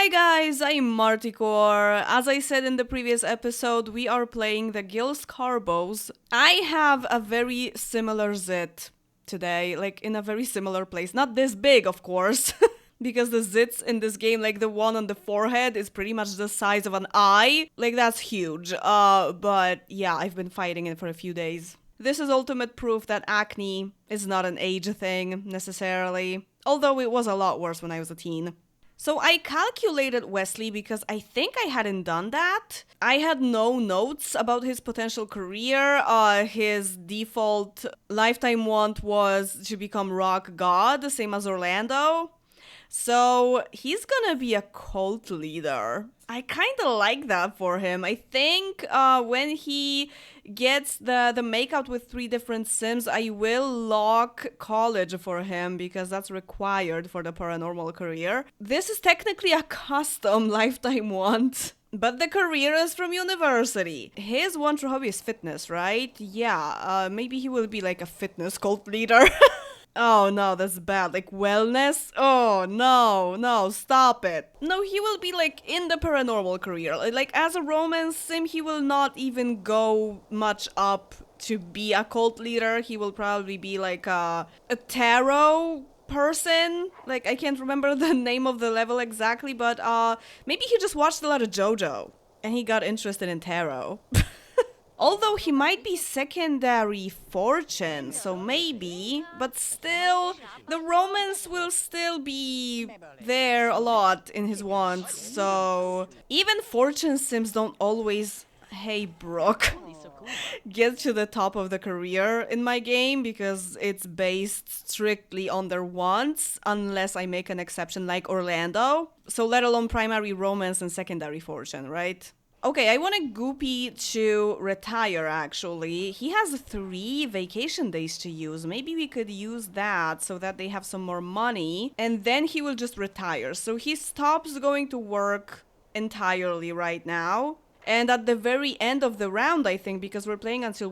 Hi guys, I'm Marticore. As I said in the previous episode, we are playing the Gills Carbos. I have a very similar zit today, like in a very similar place. Not this big, of course, because the zits in this game, like the one on the forehead, is pretty much the size of an eye. Like that's huge. But yeah, I've been fighting it for a few days. This is ultimate proof that acne is not an age thing, necessarily. Although it was a lot worse when I was a teen. So I calculated Wesley because I think I hadn't done that. I had no notes about his potential career. His default lifetime want was to become rock god, same as Orlando. So he's gonna be a cult leader. I kind of like that for him. I think when he gets the makeout with 3 different sims, I will lock college for him because that's required for the paranormal career. This is technically a custom lifetime want. But the career is from university. His one true hobby is fitness, right? Yeah, maybe he will be like a fitness cult leader. Oh no, that's bad. Like wellness? Oh no, stop it. No, he will be like in the paranormal career. Like as a romance sim, he will not even go much up to be a cult leader. He will probably be like a tarot person. Like I can't remember the name of the level exactly, but maybe he just watched a lot of JoJo and he got interested in tarot. Although he might be secondary fortune, so maybe, but still, the romance will still be there a lot in his wants, so even fortune sims don't always, hey Brooke, get to the top of the career in my game because it's based strictly on their wants, unless I make an exception like Orlando, so let alone primary romance and secondary fortune, right? Okay, I wanted Goopy to retire, actually. He has 3 vacation days to use. Maybe we could use that so that they have some more money. And then he will just retire. So he stops going to work entirely right now. And at the very end of the round, I think, because we're playing until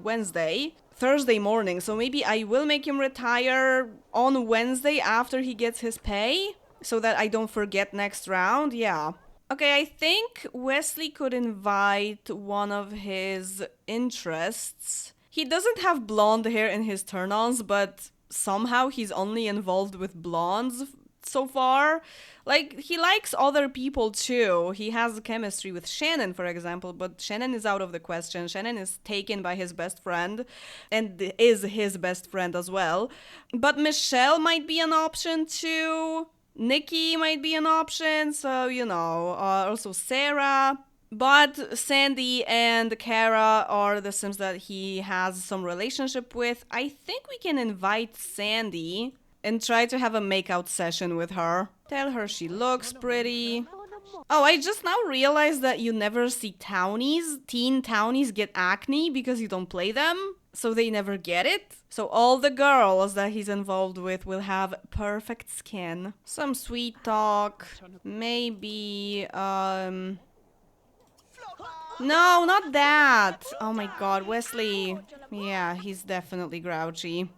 Thursday morning. So maybe I will make him retire on Wednesday after he gets his pay. So that I don't forget next round, yeah. Okay, I think Wesley could invite one of his interests. He doesn't have blonde hair in his turn-ons, but somehow he's only involved with blondes so far. Like, he likes other people too. He has chemistry with Shannon, for example, but Shannon is out of the question. Shannon is taken by his best friend, and is his best friend as well. But Michelle might be an option too. Nikki might be an option, so, you know, also Sarah. But Sandy and Kara are the sims that he has some relationship with. I think we can invite Sandy and try to have a makeout session with her. Tell her she looks pretty. Oh, I just now realized that you never see teen townies get acne because you don't play them. So they never get it. So all the girls that he's involved with will have perfect skin. Some sweet talk. Maybe, No, not that. Oh my god, Wesley. Yeah, he's definitely grouchy.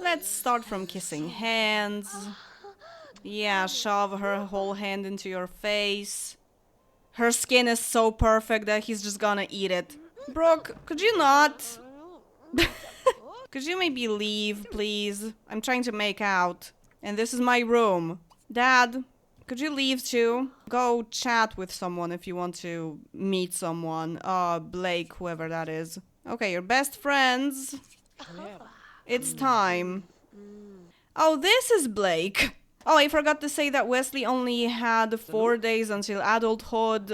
Let's start from kissing hands. Yeah, shove her whole hand into your face. Her skin is so perfect that he's just gonna eat it. Brooke, could you not? Could you maybe leave, please? I'm trying to make out. And this is my room. Dad, could you leave too? Go chat with someone if you want to meet someone. Blake, whoever that is. Okay, you're best friends. It's time. Oh, this is Blake. Oh, I forgot to say that Wesley only had 4 days until adulthood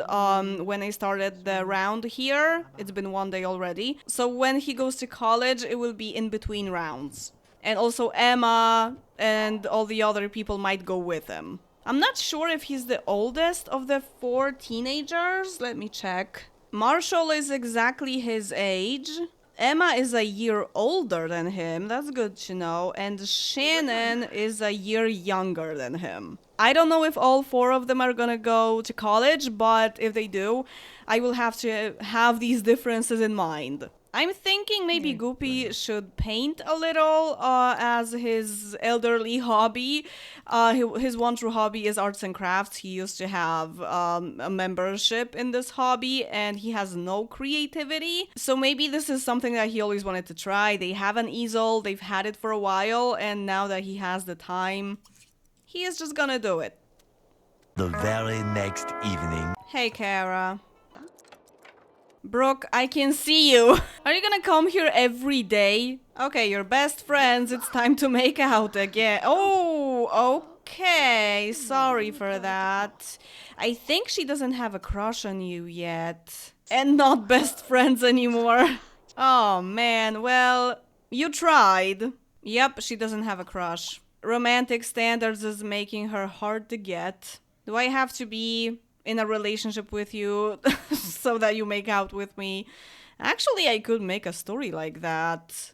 when I started the round here. It's been 1 day already. So when he goes to college, it will be in between rounds. And also Emma and all the other people might go with him. I'm not sure if he's the oldest of the 4 teenagers. Let me check. Marshall is exactly his age. Emma is a year older than him, that's good to know, and Shannon is a year younger than him. I don't know if all 4 of them are gonna go to college, but if they do, I will have to have these differences in mind. I'm thinking maybe Goopy should paint a little as his elderly hobby. His one true hobby is arts and crafts. He used to have a membership in this hobby and he has no creativity. So maybe this is something that he always wanted to try. They have an easel, they've had it for a while, and now that he has the time, he is just gonna do it. The very next evening. Hey, Kara. Brooke, I can see you. Are you gonna come here every day? Okay, you're best friends. It's time to make out again. Oh, okay. Sorry for that. I think she doesn't have a crush on you yet. And not best friends anymore. Oh, man. Well, you tried. Yep, she doesn't have a crush. Romantic standards is making her hard to get. Do I have to be in a relationship with you so that you make out with me? Actually, I could make a story like that.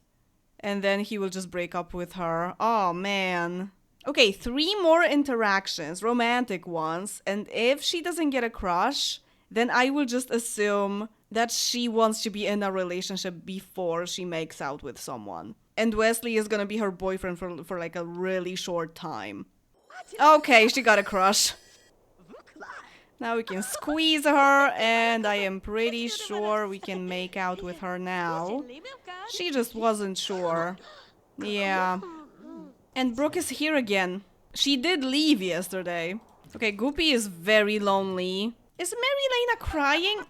And then he will just break up with her. Oh, man. Okay, 3 more interactions, romantic ones. And if she doesn't get a crush, then I will just assume that she wants to be in a relationship before she makes out with someone. And Wesley is gonna be her boyfriend for like a really short time. Okay, she got a crush. Now we can squeeze her, and I am pretty sure we can make out with her now. She just wasn't sure. Yeah. And Brooke is here again. She did leave yesterday. Okay, Goopy is very lonely. Is Mary Lena crying?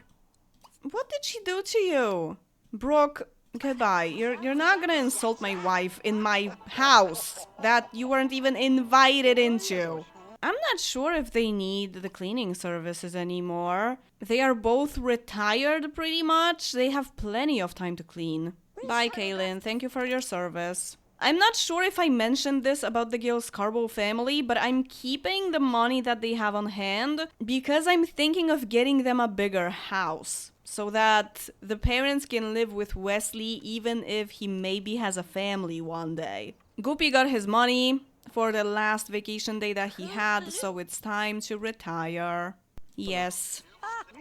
What did she do to you? Brooke, goodbye. You're not gonna insult my wife in my house that you weren't even invited into. I'm not sure if they need the cleaning services anymore. They are both retired pretty much. They have plenty of time to clean. Bye, Kaylin. Thank you for your service. I'm not sure if I mentioned this about the Gills Carbo family, but I'm keeping the money that they have on hand because I'm thinking of getting them a bigger house so that the parents can live with Wesley even if he maybe has a family one day. Goopy got his money for the last vacation day that he had, so it's time to retire. Yes.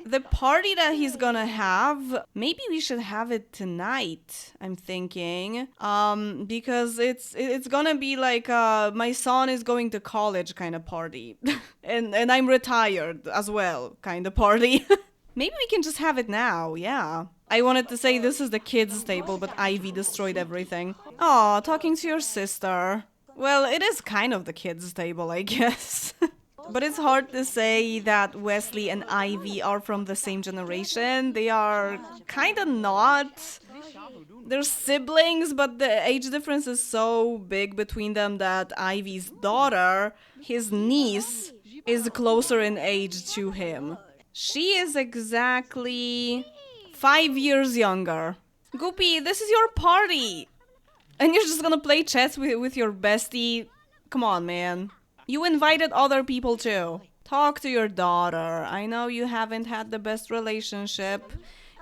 The party that he's gonna have, maybe we should have it tonight, I'm thinking. Because it's gonna be like my son is going to college kind of party. and I'm retired as well kind of party. Maybe we can just have it now, yeah. I wanted to say this is the kids' table, but Ivy destroyed everything. Aw, talking to your sister. Well, it is kind of the kids' table, I guess. But it's hard to say that Wesley and Ivy are from the same generation. They are kind of not. They're siblings, but the age difference is so big between them that Ivy's daughter, his niece, is closer in age to him. She is exactly 5 years younger. Goopy, this is your party! And you're just gonna play chess with your bestie? Come on, man. You invited other people too. Talk to your daughter. I know you haven't had the best relationship.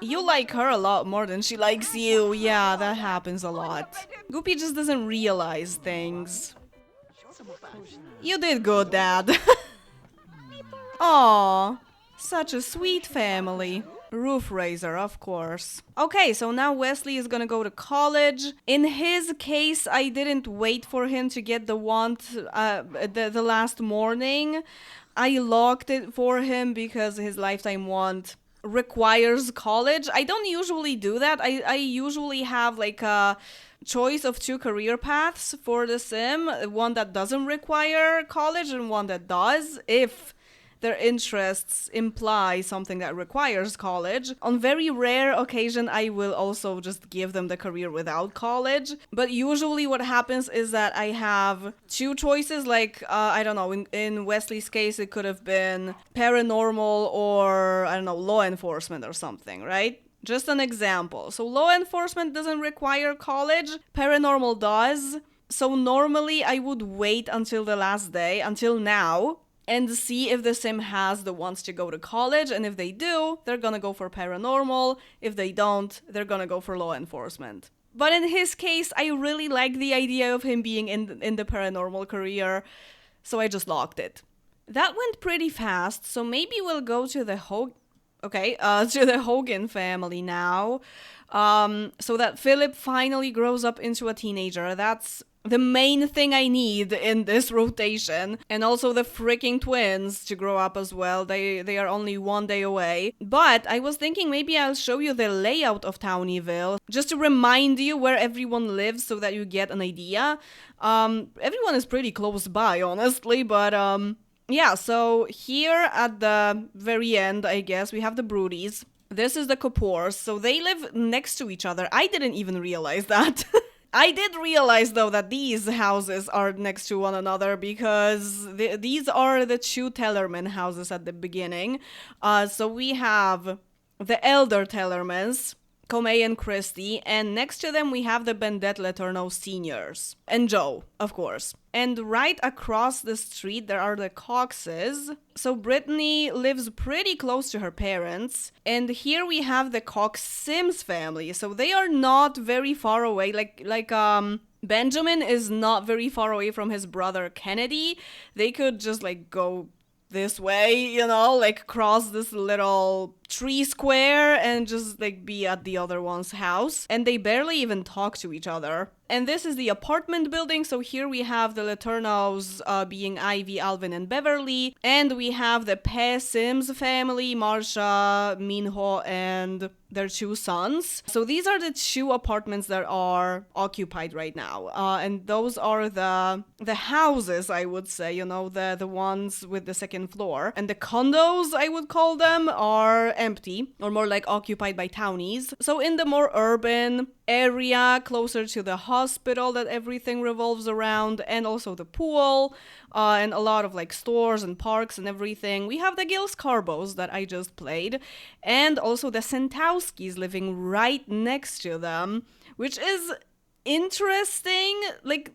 You like her a lot more than she likes you. Yeah, that happens a lot. Goopy just doesn't realize things. You did good, Dad. Aww, such a sweet family. Roof raiser, of course. Okay, so now Wesley is gonna go to college. In his case, I didn't wait for him to get the wand the last morning. I locked it for him because his lifetime wand requires college. I don't usually do that. I usually have like a choice of 2 career paths for the sim. One that doesn't require college and one that does, if their interests imply something that requires college. On very rare occasion, I will also just give them the career without college. But usually what happens is that I have 2 choices, like, I don't know, in Wesley's case, it could have been paranormal or, I don't know, law enforcement or something, right? Just an example. So law enforcement doesn't require college, paranormal does. So normally I would wait until the last day, until now, and see if the sim has the ones to go to college, and if they do, they're gonna go for paranormal. If they don't, they're gonna go for law enforcement. But in his case, I really like the idea of him being in the paranormal career, so I just locked it. That went pretty fast, so maybe we'll go to the to the Hogan family now. so that Philip finally grows up into a teenager. That's the main thing I need in this rotation. And also the freaking twins to grow up as well. They are only one day away. But I was thinking maybe I'll show you the layout of Townieville, just to remind you where everyone lives so that you get an idea. Everyone is pretty close by, honestly, but yeah, so here at the very end, I guess, we have the Broodies. This is the Kapoors, so they live next to each other. I didn't even realize that. I did realize, though, that these houses are next to one another because these are the two Tellerman houses at the beginning. So we have the elder Tellermans, Comey and Christy, and next to them we have the Bendette Letourneau seniors. And Joe, of course. And right across the street there are the Coxes. So Brittany lives pretty close to her parents. And here we have the Cox Sims family. So they are not very far away. Benjamin is not very far away from his brother Kennedy. They could just go this way, cross this little tree square and just be at the other one's house. And they barely even talk to each other. And this is the apartment building, so here we have the Letourneaus being Ivy, Alvin, and Beverly. And we have the Pe Sims family, Marsha, Minho, and their two sons. So these are the two apartments that are occupied right now. And those are the houses, I would say, the ones with the second floor. And the condos, I would call them, are empty, or more like occupied by townies. So in the more urban area, closer to the hospital that everything revolves around, and also the pool, and a lot of stores and parks and everything, we have the Gills Carbos that I just played, and also the Sentowskis living right next to them, which is interesting.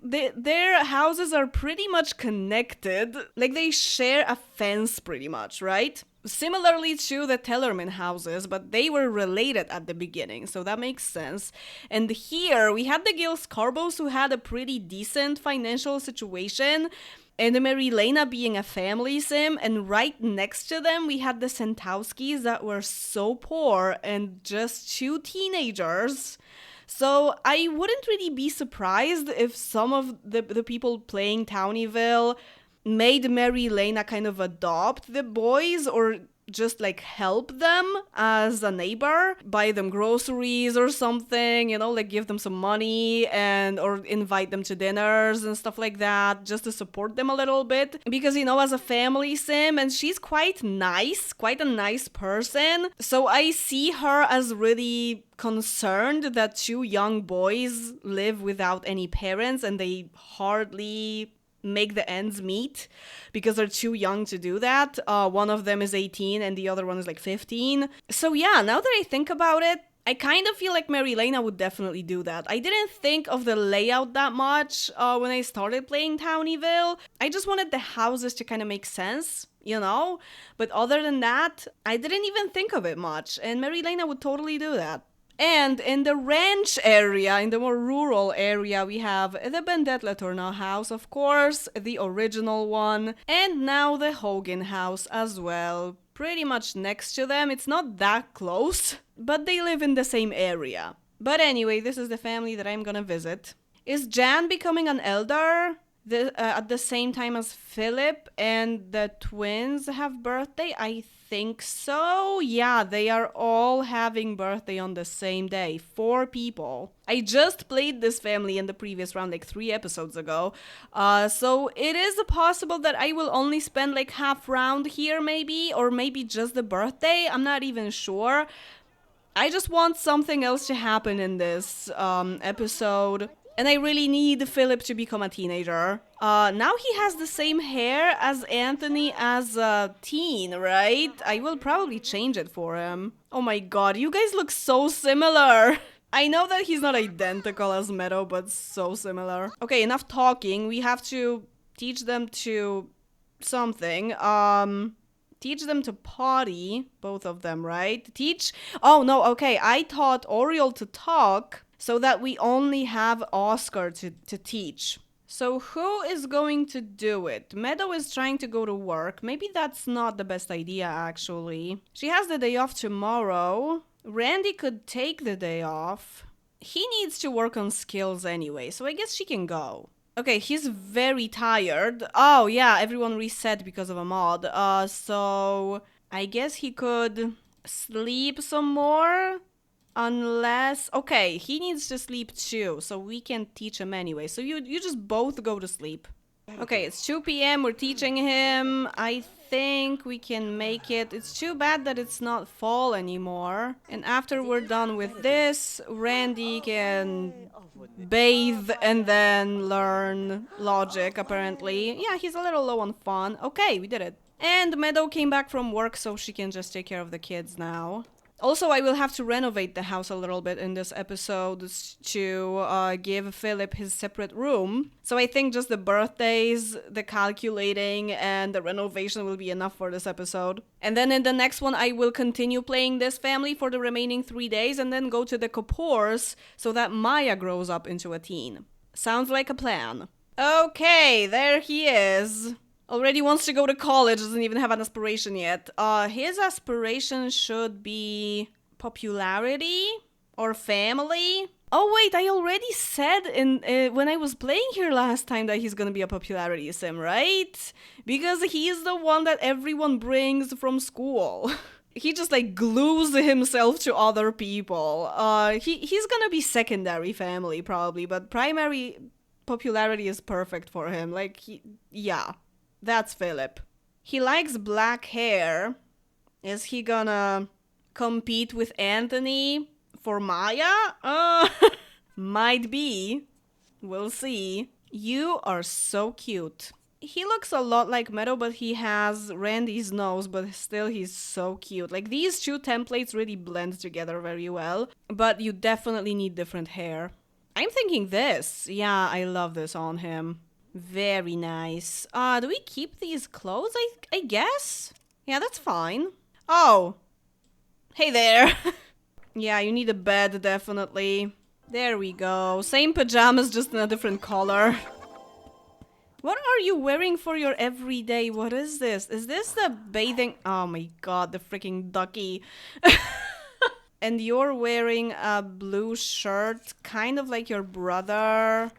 Their houses are pretty much connected. They share a fence pretty much, right? Similarly to the Tellerman houses, but they were related at the beginning, so that makes sense. And here we had the Gills Carbos, who had a pretty decent financial situation, and Mary Lena being a family sim, and right next to them we had the Sentowskis that were so poor and just two teenagers. So I wouldn't really be surprised if some of the people playing Townieville made Mary Lena kind of adopt the boys, or just help them as a neighbor, buy them groceries or something, give them some money or invite them to dinners and stuff like that, just to support them a little bit. Because, as a family sim, and she's quite a nice person. So I see her as really concerned that two young boys live without any parents and they hardly make the ends meet because they're too young to do that. One of them is 18 and the other one is 15. So yeah, now that I think about it, I kind of feel like Mary Lena would definitely do that. I didn't think of the layout that much when I started playing Townieville. I just wanted the houses to kind of make sense, But other than that, I didn't even think of it much. And Mary Lena would totally do that. And in the ranch area, in the more rural area, we have the Bendette Letourneau house, of course, the original one, and now the Hogan house as well. Pretty much next to them. It's not that close, but they live in the same area. But anyway, this is the family that I'm gonna visit. Is Jan becoming an elder at the same time as Philip and the twins have birthday? I think so. Yeah, they are all having birthday on the same day. 4 people. I just played this family in the previous round 3 episodes ago. So it is possible that I will only spend half round here maybe, or maybe just the birthday. I'm not even sure. I just want something else to happen in this episode. And I really need Philip to become a teenager. Now he has the same hair as Anthony as a teen, right? I will probably change it for him. Oh my god, you guys look so similar. I know that he's not identical as Meadow, but so similar. Okay, enough talking. We have to teach them to something. Teach them to potty, both of them, right? Oh no, okay, I taught Oriole to talk, so that we only have Oscar to teach. So who is going to do it? Meadow is trying to go to work. Maybe that's not the best idea, actually. She has the day off tomorrow. Randy could take the day off. He needs to work on skills anyway, so I guess she can go. Okay, he's very tired. Oh, yeah, everyone reset because of a mod. So I guess he could sleep some more. Unless... Okay, he needs to sleep too, so we can teach him anyway. So you just both go to sleep. Okay, it's 2 p.m. We're teaching him. I think we can make it. It's too bad that it's not fall anymore. And after we're done with this, Randy can bathe and then learn logic, apparently. Yeah, he's a little low on fun. Okay, we did it. And Meadow came back from work, so she can just take care of the kids now. Also, I will have to renovate the house a little bit in this episode to give Philip his separate room. So I think just the birthdays, the calculating, and the renovation will be enough for this episode. And then in the next one, I will continue playing this family for the remaining 3 days and then go to the Kapoors so that Maya grows up into a teen. Sounds like a plan. Okay, there he is. Already wants to go to college, doesn't even have an aspiration yet. His aspiration should be popularity or family. Oh wait, I already said when I was playing here last time that he's gonna be a popularity sim, right? Because he's the one that everyone brings from school. He just like glues himself to other people. He's gonna be secondary family probably, but primary popularity is perfect for him. Like, yeah. That's Philip. He likes black hair. Is he gonna compete with Anthony for Maya? Might be. We'll see. You are so cute. He looks a lot like Meadow, but he has Randy's nose, but still he's so cute. Like, these two templates really blend together very well, but you definitely need different hair. I'm thinking this. Yeah, I love this on him. Very nice. Do we keep these clothes? I guess? Yeah, that's fine. Oh. Hey there. Yeah, you need a bed, definitely. There we go. Same pajamas, just in a different color. What are you wearing for your everyday? What is this? Is this the bathing... Oh my god, the freaking ducky. And you're wearing a blue shirt, kind of like your brother...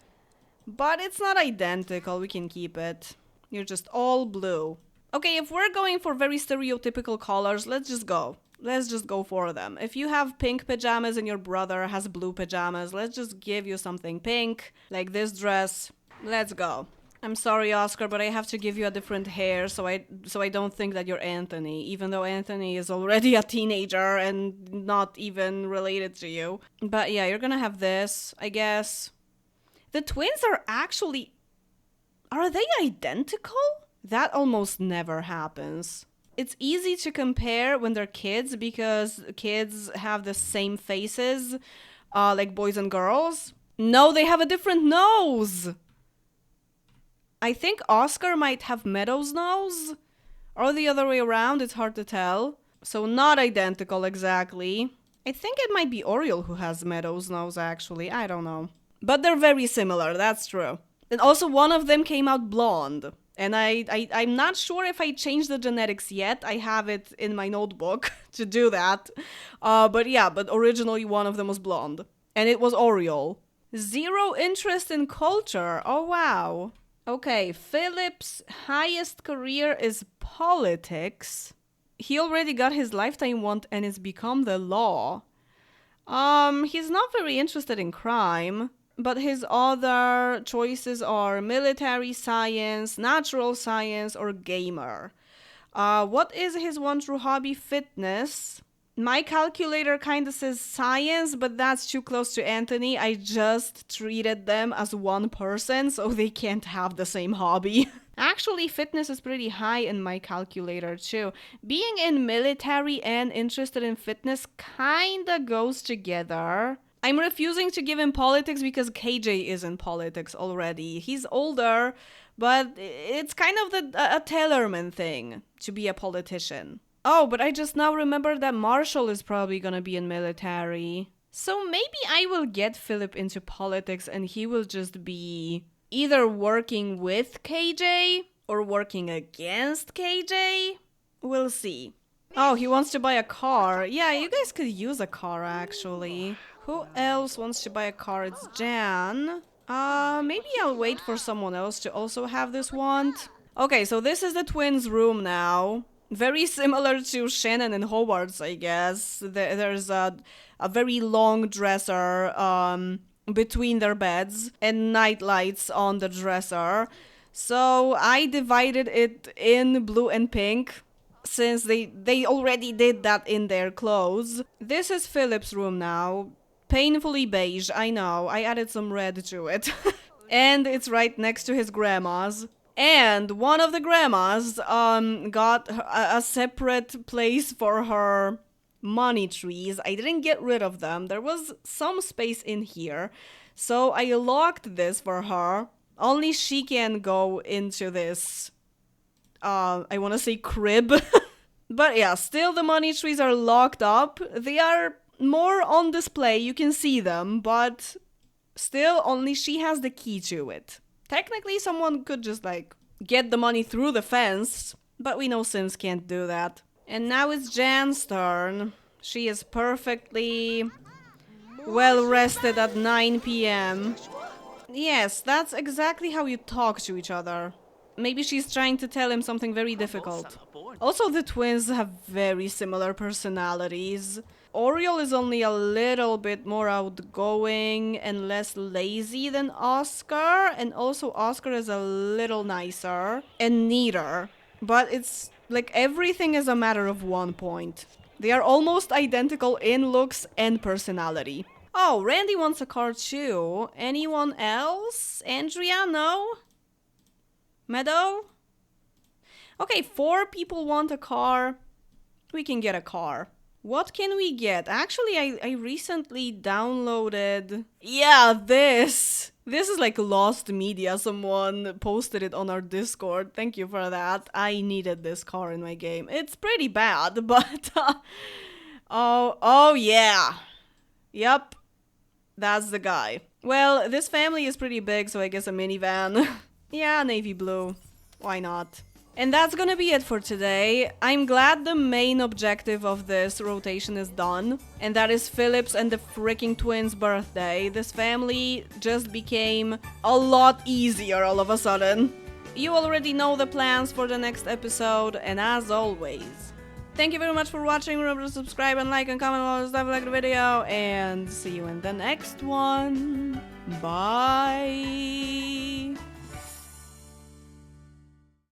But it's not identical, we can keep it. You're just all blue. Okay, if we're going for very stereotypical colors, let's just go. Let's just go for them. If you have pink pajamas and your brother has blue pajamas, let's just give you something pink, like this dress. Let's go. I'm sorry, Oscar, but I have to give you a different hair so I don't think that you're Anthony, even though Anthony is already a teenager and not even related to you. But yeah, you're gonna have this, I guess. The twins are actually... Are they identical? That almost never happens. It's easy to compare when they're kids because kids have the same faces, like boys and girls. No, they have a different nose! I think Oscar might have Meadow's nose, or the other way around, it's hard to tell. So not identical exactly. I think it might be Oriole who has Meadow's nose actually, I don't know. But they're very similar, that's true. And also one of them came out blonde. And I'm not sure if I changed the genetics yet. I have it in my notebook to do that. But yeah, but originally one of them was blonde. And it was Oriole. 0 interest in culture. Oh, wow. Okay, Philip's highest career is politics. He already got his lifetime want and it's become the law. He's not very interested in crime. But his other choices are military science, natural science, or gamer. What is his one true hobby? Fitness. My calculator kind of says science, but that's too close to Anthony. I just treated them as one person, so they can't have the same hobby. Actually, fitness is pretty high in my calculator too. Being in military and interested in fitness kinda goes together. I'm refusing to give him politics because KJ is in politics already. He's older, but it's kind of a Tellerman thing to be a politician. Oh, but I just now remembered that Marshall is probably gonna be in military. So maybe I will get Philip into politics and he will just be either working with KJ or working against KJ. We'll see. Oh, he wants to buy a car. Yeah, you guys could use a car, actually. Who else wants to buy a car? It's Jan. Maybe I'll wait for someone else to also have this want. Okay, so this is the twins' room now. Very similar to Shannon and Howard's, I guess. There's a very long dresser between their beds and night lights on the dresser. So I divided it in blue and pink since they already did that in their clothes. This is Philip's room now. Painfully beige, I know. I added some red to it. And it's right next to his grandma's. And one of the grandmas got a separate place for her money trees. I didn't get rid of them. There was some space in here. So I locked this for her. Only she can go into this, I want to say crib. But yeah, still the money trees are locked up. They are more on display. You can see them, but still only she has the key to it. Technically, someone could just, like, get the money through the fence, but we know Sims can't do that. And now it's Jan's turn. She is perfectly well rested at 9 p.m. Yes, that's exactly how you talk to each other. Maybe she's trying to tell him something very difficult. Also, the twins have very similar personalities. Oriole is only a little bit more outgoing and less lazy than Oscar, and also Oscar is a little nicer and neater. But it's like everything is a matter of 1 point. They are almost identical in looks and personality. Oh, Randy wants a car too. Anyone else? Andrea, no? Meadow? Okay, 4 people want a car. We can get a car. What can we get? Actually, I recently downloaded... Yeah, this! This is like lost media. Someone posted it on our Discord. Thank you for that. I needed this car in my game. It's pretty bad, but... oh yeah. Yep. That's the guy. Well, this family is pretty big, so I guess a minivan. Yeah, navy blue. Why not? And that's gonna be it for today. I'm glad the main objective of this rotation is done. And that is Philip's and the freaking twins' birthday. This family just became a lot easier all of a sudden. You already know the plans for the next episode, and as always, thank you very much for watching. Remember to subscribe and like and comment all the stuff, like the video, and see you in the next one. Bye!